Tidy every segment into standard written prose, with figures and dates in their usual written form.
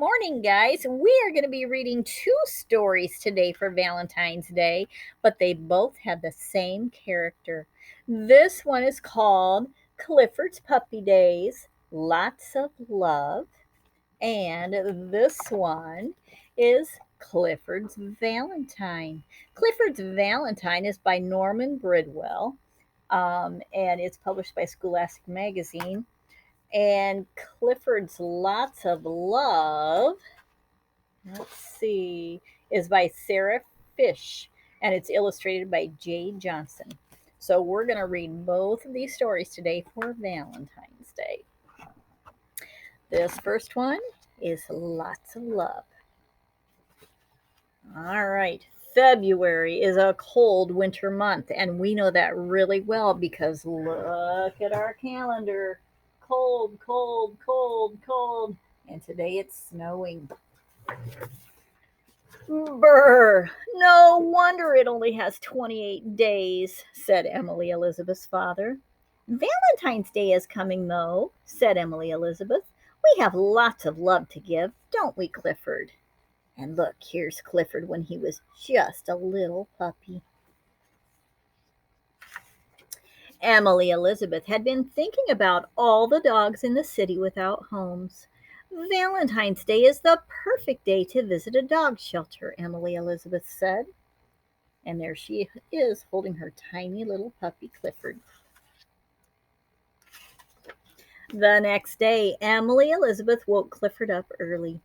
morning, guys. We are going to be reading two stories today for Valentine's Day, but they both have the same character. This one is called Clifford's Puppy Days, Lots of Love, and this one is Clifford's Valentine. Clifford's Valentine is by Norman Bridwell, and it's published by Scholastic Magazine. And Clifford's Lots of Love, let's see, is by Sarah Fish, and it's illustrated by Jay Johnson. So we're going to read both of these stories today for Valentine's Day. This first one is Lots of Love. All right. February is a cold winter month, and we know that really well because look at our calendar. Cold, cold, cold, cold. And today it's snowing. Brr, no wonder it only has 28 days, said Emily Elizabeth's father. Valentine's Day is coming, though, said Emily Elizabeth. We have lots of love to give, don't we, Clifford? And look, here's Clifford when he was just a little puppy. Emily Elizabeth had been thinking about all the dogs in the city without homes. Valentine's Day is the perfect day to visit a dog shelter, Emily Elizabeth said. And there she is holding her tiny little puppy, Clifford. The next day, Emily Elizabeth woke Clifford up early.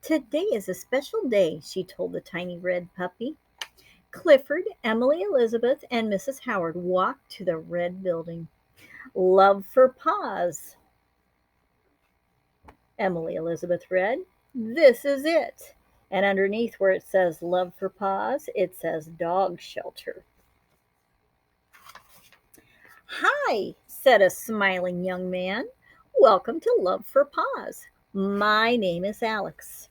Today is a special day, she told the tiny red puppy. Clifford, Emily Elizabeth, and Mrs. Howard walked to the red building. Love for Paws, Emily Elizabeth read. This is it. And underneath where it says Love for Paws, it says Dog Shelter. Hi, said a smiling young man. Welcome to Love for Paws. My name is Alex.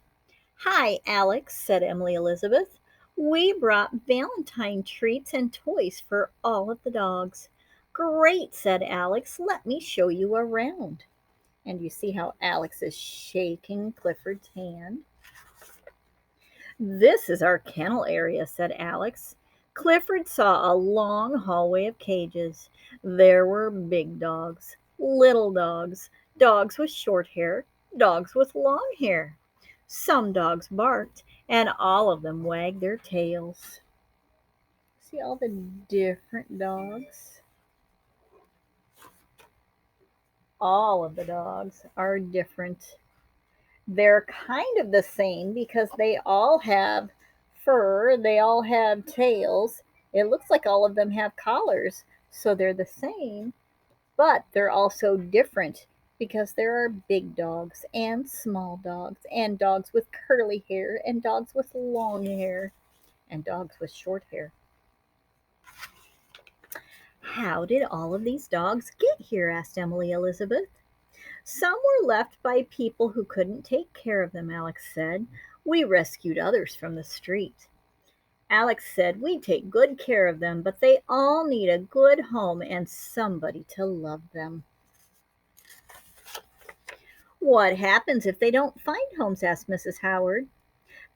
Hi, Alex, said Emily Elizabeth. We brought Valentine treats and toys for all of the dogs. Great, said Alex. Let me show you around. And you see how Alex is shaking Clifford's hand. This is our kennel area, said Alex. Clifford saw a long hallway of cages. There were big dogs, little dogs, dogs with short hair, dogs with long hair. Some dogs barked, and all of them wagged their tails. See all the different dogs? All of the dogs are different. They're kind of the same because they all have fur, they all have tails. It looks like all of them have collars, so they're the same, but they're also different because there are big dogs and small dogs and dogs with curly hair and dogs with long hair and dogs with short hair. How did all of these dogs get here? Asked Emily Elizabeth. Some were left by people who couldn't take care of them, Alex said. We rescued others from the street. Alex said we'd take good care of them, but they all need a good home and somebody to love them. What happens if they don't find homes? Asked Mrs. Howard.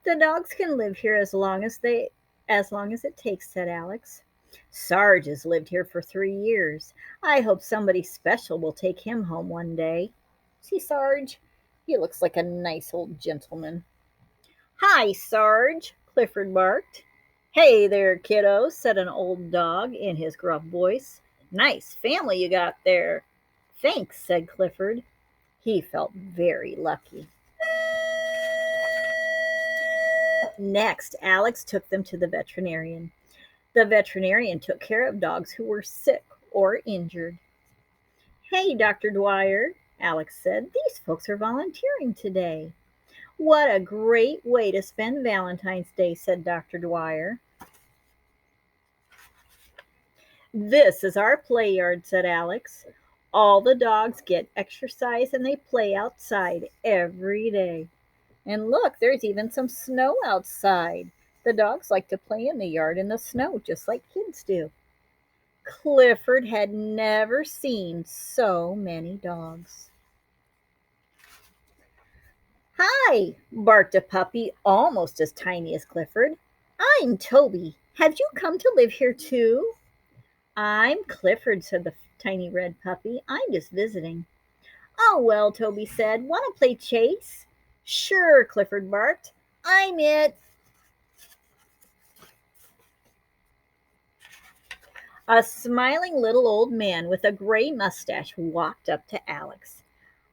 The dogs can live here as long as it takes, said Alex. Sarge has lived here for 3 years. I hope somebody special will take him home one day. See Sarge? He looks like a nice old gentleman. Hi, Sarge, Clifford barked. Hey there, kiddo, said an old dog in his gruff voice. Nice family you got there. Thanks, said Clifford. He felt very lucky. Next, Alex took them to the veterinarian. The veterinarian took care of dogs who were sick or injured. Hey, Dr. Dwyer, Alex said, these folks are volunteering today. What a great way to spend Valentine's Day, said Dr. Dwyer. This is our play yard, said Alex. All the dogs get exercise and they play outside every day. And look, there's even some snow outside. The dogs like to play in the yard in the snow, just like kids do. Clifford had never seen so many dogs. Hi, barked a puppy almost as tiny as Clifford. I'm Toby. Have you come to live here too? I'm Clifford, said the tiny red puppy. I'm just visiting. Oh, well, Toby said. Want to play chase? Sure, Clifford barked. I'm it. A smiling little old man with a gray mustache walked up to Alex.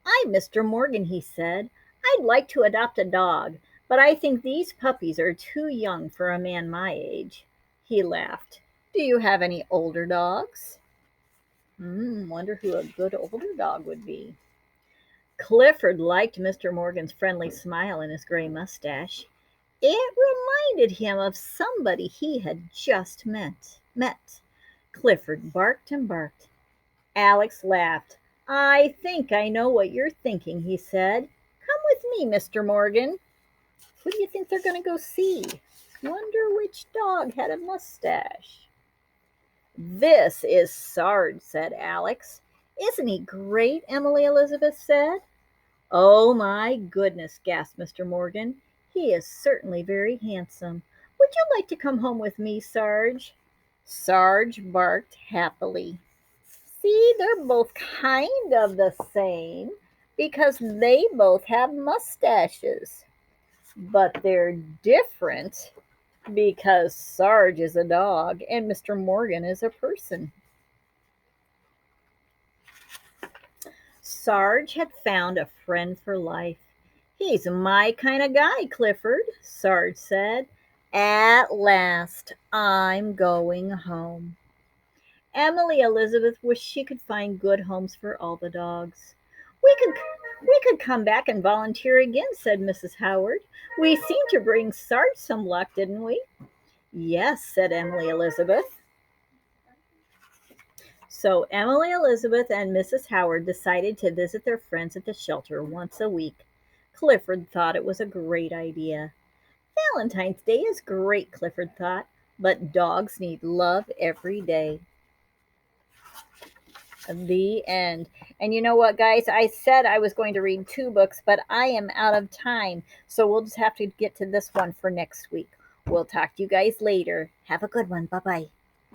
I'm Mr. Morgan, he said. I'd like to adopt a dog, but I think these puppies are too young for a man my age. He laughed. Do you have any older dogs? Wonder who a good older dog would be. Clifford liked Mr. Morgan's friendly smile and his gray mustache. It reminded him of somebody he had just met. Clifford barked and barked. Alex laughed. I think I know what you're thinking, he said. Come with me, Mr. Morgan. Who do you think they're going to go see? Wonder which dog had a mustache. This is Sarge, said Alex. Isn't he great? Emily Elizabeth said. Oh my goodness, gasped Mr. Morgan. He is certainly very handsome. Would you like to come home with me, Sarge? Sarge barked happily. See, they're both kind of the same because they both have mustaches. But they're different because Sarge is a dog and Mr. Morgan is a person. Sarge had found a friend for life. He's my kind of guy, Clifford, Sarge said. At last, I'm going home. Emily Elizabeth wished she could find good homes for all the dogs. We could come back and volunteer again, said Mrs. Howard. We seemed to bring Sarge some luck, didn't we? Yes, said Emily Elizabeth. So Emily Elizabeth and Mrs. Howard decided to visit their friends at the shelter once a week. Clifford thought it was a great idea. Valentine's Day is great, Clifford thought, but dogs need love every day. The end. And you know what, guys? I said I was going to read two books, but I am out of time. So we'll just have to get to this one for next week. We'll talk to you guys later. Have a good one. Bye bye.